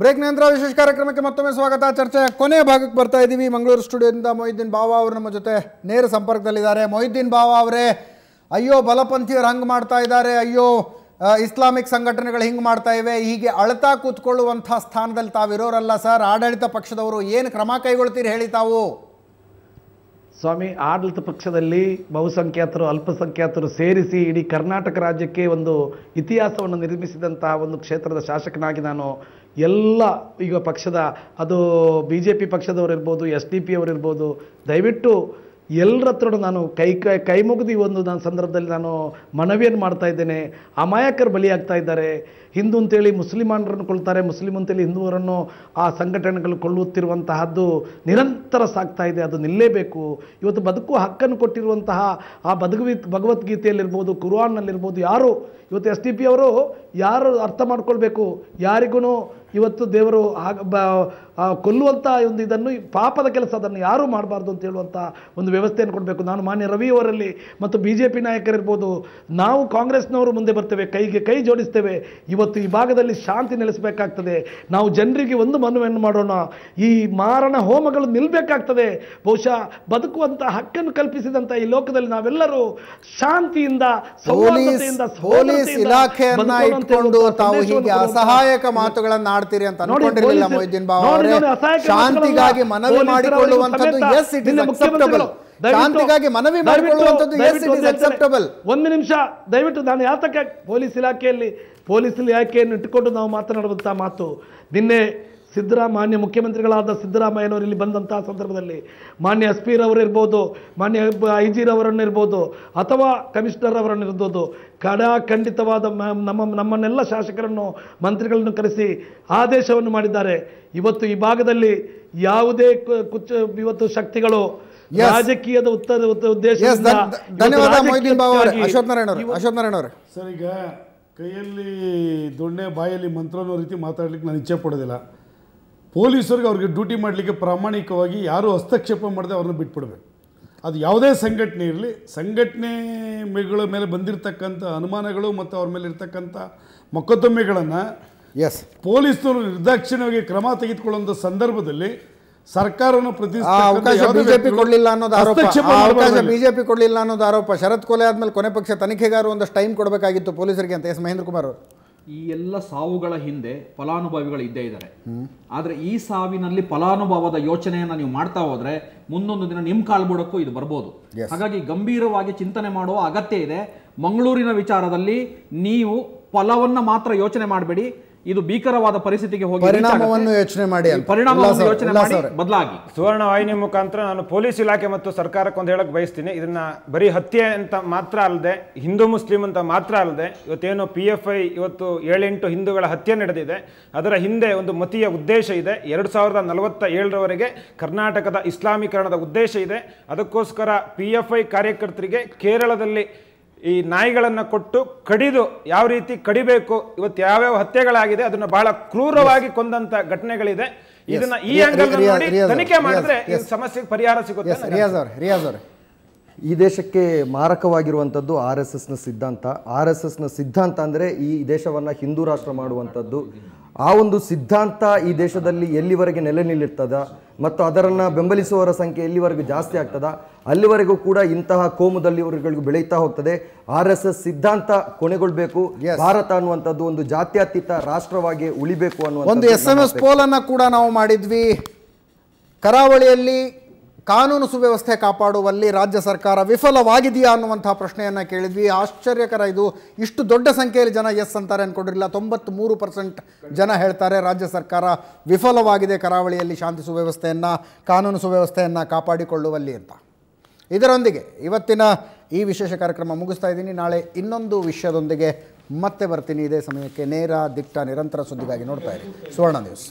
Break ನಂತರ ವಿಶೇಷ ಕಾರ್ಯಕ್ರಮಕ್ಕೆ ಮತ್ತೊಮ್ಮೆ ಸ್ವಾಗತ. ಚರ್ಚೆಯ ಕೊನೆಯ ಭಾಗಕ್ಕೆ ಬರ್ತಾ ಇದ್ದೀವಿ. ಮಂಗಳೂರು ಸ್ಟುಡಿಯೋದಿಂದ ಮೊಹಿದ್ದೀನ್ ಬಾವ ಅವರು ನಮ್ಮ ಜೊತೆ ನೇರ ಸಂಪರ್ಕದಲ್ಲಿದ್ದಾರೆ. ಮೊಹಿದ್ದೀನ್ ಬಾವ ಅವರೇ, ಅಯ್ಯೋ ಬಲಪಂಥೀಯರು ಹಂಗೆ ಮಾಡ್ತಾ ಇದ್ದಾರೆ, ಅಯ್ಯೋ ಇಸ್ಲಾಮಿಕ್ ಸಂಘಟನೆಗಳು ಹಿಂಗೆ ಮಾಡ್ತಾ ಇವೆ, ಹೀಗೆ ಅಳ್ತಾ ಕೂತ್ಕೊಳ್ಳುವಂಥ ಸ್ಥಾನದಲ್ಲಿ ತಾವಿರೋರಲ್ಲ ಸರ್. ಆಡಳಿತ ಪಕ್ಷದವರು ಏನು ಕ್ರಮ ಕೈಗೊಳ್ತೀರಿ ಹೇಳಿ ತಾವು? ಸ್ವಾಮಿ, ಆಡಳಿತ ಪಕ್ಷದಲ್ಲಿ ಬಹುಸಂಖ್ಯಾತರು ಅಲ್ಪಸಂಖ್ಯಾತರು ಸೇರಿಸಿ ಇಡೀ ಕರ್ನಾಟಕ ರಾಜ್ಯಕ್ಕೆ ಒಂದು ಇತಿಹಾಸವನ್ನು ನಿರ್ಮಿಸಿದಂತಹ ಒಂದು ಕ್ಷೇತ್ರದ ಶಾಸಕನಾಗಿ ನಾನು ಎಲ್ಲ ಈಗ ಪಕ್ಷದ ಅದು BJP ಪಕ್ಷದವರಿರ್ಬೋದು, SDP ಅವರಿರ್ಬೋದು, ದಯವಿಟ್ಟು ಎಲ್ಲರ ಹತ್ರ ನಾನು ಕೈ ಮುಗಿದು ಈ ಒಂದು ಸಂದರ್ಭದಲ್ಲಿ ನಾನು ಮನವಿಯನ್ನು ಮಾಡ್ತಾ ಇದ್ದೇನೆ. ಅಮಾಯಕರು ಬಲಿಯಾಗ್ತಾ ಇದ್ದಾರೆ. ಹಿಂದೂ ಅಂತೇಳಿ ಮುಸ್ಲಿಮಾನರನ್ನು ಕೊಳ್ತಾರೆ, ಮುಸ್ಲಿಂ ಅಂತೇಳಿ ಹಿಂದೂವರನ್ನು ಆ ಸಂಘಟನೆಗಳು ಕೊಳ್ಳುತ್ತಿರುವಂತಹದ್ದು ನಿರಂತರ ಸಾಗ್ತಾ ಇದೆ. ಅದು ನಿಲ್ಲೇಬೇಕು. ಇವತ್ತು ಬದುಕು ಹಕ್ಕನ್ನು ಕೊಟ್ಟಿರುವಂತಹ ಆ ಭಗವದ್ಗೀತೆಯಲ್ಲಿರ್ಬೋದು, ಕುರ್ಆನ್ನಲ್ಲಿರ್ಬೋದು, ಯಾರು ಇವತ್ತು SDP ಅವರು ಯಾರು ಅರ್ಥ ಮಾಡ್ಕೊಳ್ಬೇಕು, ಯಾರಿಗೂ ಇವತ್ತು ದೇವರು ಕೊಲ್ಲುವಂಥ ಒಂದು ಇದನ್ನು ಪಾಪದ ಕೆಲಸ, ಅದನ್ನು ಯಾರೂ ಮಾಡಬಾರ್ದು ಅಂತ ಹೇಳುವಂಥ ಒಂದು ವ್ಯವಸ್ಥೆಯನ್ನು ಕೊಡಬೇಕು. ನಾನು ಮಾನ್ಯ ರವಿ ಅವರಲ್ಲಿ ಮತ್ತು BJP ನಾಯಕರಿರ್ಬೋದು, ನಾವು ಕಾಂಗ್ರೆಸ್ನವರು ಮುಂದೆ ಬರ್ತೇವೆ, ಕೈಗೆ ಕೈ ಜೋಡಿಸ್ತೇವೆ. ಇವತ್ತು ಈ ಭಾಗದಲ್ಲಿ ಶಾಂತಿ ನೆಲೆಸಬೇಕಾಗ್ತದೆ. ನಾವು ಜನರಿಗೆ ಒಂದು ಮನವಿಯನ್ನು ಮಾಡೋಣ, ಈ ಮಾರಣ ಹೋಮಗಳು ನಿಲ್ಲಬೇಕಾಗ್ತದೆ. ಬಹುಶಃ ಬದುಕುವಂಥ ಹಕ್ಕನ್ನು ಕಲ್ಪಿಸಿದಂಥ ಈ ಲೋಕದಲ್ಲಿ ನಾವೆಲ್ಲರೂ ಶಾಂತಿಯಿಂದ ಪೊಲೀಸ್ ಇಲಾಖೆಯನ್ನ ಇಟ್ಕೊಂಡು ತಾವು ಹೀಗೆ ಅಸಹಾಯಕ ಮಾತುಗಳನ್ನು ಆಡ್ತೀರಿ ಅಂತ ಅನ್ಕೊಂಡಿರಲಿಲ್ಲ ಮೊಹಿದ್ದೀನ್ ಬಾವ ಅವರೇ. ಶಾಂತಿಗಾಗಿ ಮನವಿ ಮಾಡಿಕೊಳ್ಳುವಂಥದ್ದು ಎಸ್ ಇಟ್ ಇಸ್ ಅಕ್ಸೆಪ್ಟಬಲ್. ಶಾಂತಿಗಾಗಿ ಮನವಿ ಮಾಡಿಕೊಳ್ಳುವಂಥದ್ದು ಎಸ್ ಇಟ್ ಇಸ್ ಅಕ್ಸೆಪ್ಟಬಲ್. ಒಂದು ನಿಮಿಷ ದಯವಿಟ್ಟು ನಾನು ಯಾತಕ್ಕೆ ಪೊಲೀಸ್ ಇಲಾಖೆಯನ್ನು ಇಟ್ಟುಕೊಂಡು ನಾವು ಮಾತನಾಡುವಂಥ ಮಾತು, ನಿನ್ನೆ ಮಾನ್ಯ ಮುಖ್ಯಮಂತ್ರಿಗಳಾದ ಸಿದ್ದರಾಮಯ್ಯನವರು ಇಲ್ಲಿ ಬಂದಂತಹ ಸಂದರ್ಭದಲ್ಲಿ ಮಾನ್ಯ SP ರವರಿರ್ಬೋದು, ಮಾನ್ಯ IG ರವರನ್ನಿರ್ಬೋದು, ಅಥವಾ ಕಮಿಷನರ್ ಅವರನ್ನಿರ್ಬೋದು, ಖಂಡಿತವಾದ ನಮ್ಮನ್ನೆಲ್ಲ ಶಾಸಕರನ್ನು ಮಂತ್ರಿಗಳನ್ನು ಕರೆಸಿ ಆದೇಶವನ್ನು ಮಾಡಿದ್ದಾರೆ. ಇವತ್ತು ಈ ಭಾಗದಲ್ಲಿ ಯಾವುದೇ ಇವತ್ತು ಶಕ್ತಿಗಳು ರಾಜಕೀಯದ ಉದ್ದೇಶದಿಂದ ಧನ್ಯವಾದ ಮೊಹಿದ್ದೀನ್ ಬಾವ ಅವರೇ. ಅಶೋಕ್ ನಾರಾಯಣ ಅವರೇ, ಸರ್, ಈಗ ಕೈಯಲ್ಲಿ ದೊಣ್ಣೆ ಬಾಯಲ್ಲಿ ಮಂತ್ರ ಅನ್ನೋ ರೀತಿ ಮಾತಾಡ್ಲಿಕ್ಕೆ ನಾನು ಇಚ್ಛೆ ಪಡೋದಿಲ್ಲ. ಪೊಲೀಸರಿಗೆ ಅವ್ರಿಗೆ ಡ್ಯೂಟಿ ಮಾಡಲಿಕ್ಕೆ ಪ್ರಾಮಾಣಿಕವಾಗಿ ಯಾರೂ ಹಸ್ತಕ್ಷೇಪ ಮಾಡದೆ ಅವ್ರನ್ನ ಬಿಟ್ಬಿಡ್ಬೇಕು. ಅದು ಯಾವುದೇ ಸಂಘಟನೆ ಇರಲಿ, ಸಂಘಟನೆಗಳ ಮೇಲೆ ಬಂದಿರತಕ್ಕಂಥ ಅನುಮಾನಗಳು ಮತ್ತು ಅವ್ರ ಮೇಲೆ ಇರ್ತಕ್ಕಂಥ ಮೊಕದ್ದಮೆಗಳನ್ನು ಪೊಲೀಸರು ನಿರ್ದಾಕ್ಷಿಣ್ಯವಾಗಿ ಕ್ರಮ ತೆಗೆದುಕೊಳ್ಳುವಂಥ ಸಂದರ್ಭದಲ್ಲಿ ಸರ್ಕಾರವನ್ನು ಬಿಜೆಪಿ ಕೊಡಲಿಲ್ಲ ಅನ್ನೋದು ಆರೋಪ. ಶರತ್ ಕೊಲೆ ಆದ್ಮೇಲೆ ಕೊನೆ ಪಕ್ಷ ತನಿಖೆಗಾರರು ಒಂದಷ್ಟು ಟೈಮ್ ಕೊಡಬೇಕಾಗಿತ್ತು ಪೊಲೀಸರಿಗೆ ಅಂತ ಎಸ್ ಮಹೇಂದ್ರ ಕುಮಾರ್ ಅವರು. ಈ ಎಲ್ಲ ಸಾವುಗಳ ಹಿಂದೆ ಫಲಾನುಭವಿಗಳು ಇದ್ದೇ ಇದ್ದಾರೆ. ಆದ್ರೆ ಈ ಸಾವಿನಲ್ಲಿ ಫಲಾನುಭವದ ಯೋಚನೆಯನ್ನ ನೀವು ಮಾಡ್ತಾ ಹೋದ್ರೆ ಮುಂದೊಂದು ದಿನ ನಿಮ್ ಕಾಲ್ಬುಡಕ್ಕೂ ಇದು ಬರ್ಬೋದು. ಹಾಗಾಗಿ ಗಂಭೀರವಾಗಿ ಚಿಂತನೆ ಮಾಡುವ ಅಗತ್ಯ ಇದೆ. ಮಂಗಳೂರಿನ ವಿಚಾರದಲ್ಲಿ ನೀವು ಫಲವನ್ನ ಮಾತ್ರ ಯೋಚನೆ ಮಾಡಬೇಡಿ, ಇದು ಭೀಕರವಾದ ಪರಿಸ್ಥಿತಿಗೆ ಹೋಗಿ ಪರಿಣಾಮವನ್ನು ಯೋಚನೆ ಮಾಡಿ ಬದಲಾಗಿ. ಸುವರ್ಣ ವಾಹಿನಿ ಮುಖಾಂತರ ನಾನು ಪೊಲೀಸ್ ಇಲಾಖೆ ಮತ್ತು ಸರ್ಕಾರಕ್ಕೆ ಒಂದು ಹೇಳಕ್ ಬಯಸ್ತೀನಿ. ಇದನ್ನ ಬರೀ ಹತ್ಯೆ ಅಂತ ಮಾತ್ರ ಅಲ್ಲದೆ, ಹಿಂದೂ ಮುಸ್ಲಿಂ ಅಂತ ಮಾತ್ರ ಅಲ್ಲದೆ, ಇವತ್ತೇನು PFI ಇವತ್ತು 7-8 ಹಿಂದೂಗಳ ಹತ್ಯೆ ನಡೆದಿದೆ, ಅದರ ಹಿಂದೆ ಒಂದು ಮತೀಯ ಉದ್ದೇಶ ಇದೆ. 2047ರವರೆಗೆ ಕರ್ನಾಟಕದ ಇಸ್ಲಾಮೀಕರಣದ ಉದ್ದೇಶ ಇದೆ. ಅದಕ್ಕೋಸ್ಕರ PFI ಕಾರ್ಯಕರ್ತರಿಗೆ ಕೇರಳದಲ್ಲಿ ಈ ನಾಯಿಗಳನ್ನು ಕೊಟ್ಟು ಕಡಿದು ಯಾವ ರೀತಿ ಕಡಿಬೇಕು, ಇವತ್ತು ಯಾವ್ಯಾವ ಹತ್ಯೆಗಳಾಗಿದೆ ಅದನ್ನ ಬಹಳ ಕ್ರೂರವಾಗಿ ಕೊಂದಂತ ಘಟನೆಗಳಿದೆ. ಇದನ್ನ ಈ ಆಂಗಲ್ ನೋಡಿ ತನಿಖೆ ಮಾಡಿದ್ರೆ ಈ ಸಮಸ್ಯೆಗೆ ಪರಿಹಾರ ಸಿಗುತ್ತೆ. ರಿಯಾಜ್ ಅವರೇ, ಈ ದೇಶಕ್ಕೆ ಮಾರಕವಾಗಿರುವಂಥದ್ದು RSSನ ಸಿದ್ಧಾಂತ. RSSನ ಸಿದ್ಧಾಂತ ಅಂದರೆ ಈ ದೇಶವನ್ನು ಹಿಂದೂ ರಾಷ್ಟ್ರ ಮಾಡುವಂಥದ್ದು. ಆ ಒಂದು ಸಿದ್ಧಾಂತ ಈ ದೇಶದಲ್ಲಿ ಎಲ್ಲಿವರೆಗೆ ನೆಲೆ ನಿಲ್ಲಿರ್ತದ ಮತ್ತು ಅದನ್ನು ಬೆಂಬಲಿಸುವವರ ಸಂಖ್ಯೆ ಎಲ್ಲಿವರೆಗೂ ಜಾಸ್ತಿ ಆಗ್ತದ ಅಲ್ಲಿವರೆಗೂ ಕೂಡ ಇಂತಹ ಕೋಮುದಲ್ಲಿವರೆಗಳಿಗೂ ಬೆಳೀತಾ ಹೋಗ್ತದೆ. RSS ಸಿದ್ಧಾಂತ ಕೊನೆಗೊಳ್ಬೇಕು. ಭಾರತ ಅನ್ನುವಂಥದ್ದು ಒಂದು ಜಾತ್ಯತೀತ ರಾಷ್ಟ್ರವಾಗಿ ಉಳಿಬೇಕು ಅನ್ನುವ ಒಂದು SMS ಪೋಲನ್ನು ಕೂಡ ನಾವು ಮಾಡಿದ್ವಿ. ಕರಾವಳಿಯಲ್ಲಿ ಕಾನೂನು ಸುವ್ಯವಸ್ಥೆ ಕಾಪಾಡುವಲ್ಲಿ ರಾಜ್ಯ ಸರ್ಕಾರ ವಿಫಲವಾಗಿದೆಯಾ ಅನ್ನುವಂಥ ಪ್ರಶ್ನೆಯನ್ನು ಕೇಳಿದ್ವಿ. ಆಶ್ಚರ್ಯಕರ, ಇದು ಇಷ್ಟು ದೊಡ್ಡ ಸಂಖ್ಯೆಯಲ್ಲಿ ಜನ ಎಸ್ ಅಂತಾರೆ ಅಂದ್ಕೊಂಡಿರಲಿಲ್ಲ. 93% ಜನ ಹೇಳ್ತಾರೆ ರಾಜ್ಯ ಸರ್ಕಾರ ವಿಫಲವಾಗಿದೆ ಕರಾವಳಿಯಲ್ಲಿ ಶಾಂತಿ ಸುವ್ಯವಸ್ಥೆಯನ್ನು, ಕಾನೂನು ಸುವ್ಯವಸ್ಥೆಯನ್ನು ಕಾಪಾಡಿಕೊಳ್ಳುವಲ್ಲಿ ಅಂತ. ಇದರೊಂದಿಗೆ ಇವತ್ತಿನ ಈ ವಿಶೇಷ ಕಾರ್ಯಕ್ರಮ ಮುಗಿಸ್ತಾ ಇದ್ದೀನಿ. ನಾಳೆ ಇನ್ನೊಂದು ವಿಷಯದೊಂದಿಗೆ ಮತ್ತೆ ಬರ್ತೀನಿ. ಇದೇ ಸಮಯಕ್ಕೆ ನೇರ ದಿಟ್ಟ ನಿರಂತರ ಸುದ್ದಿಗಾಗಿ ನೋಡ್ತಾ ಇರಿ ಸುವರ್ಣ ನ್ಯೂಸ್.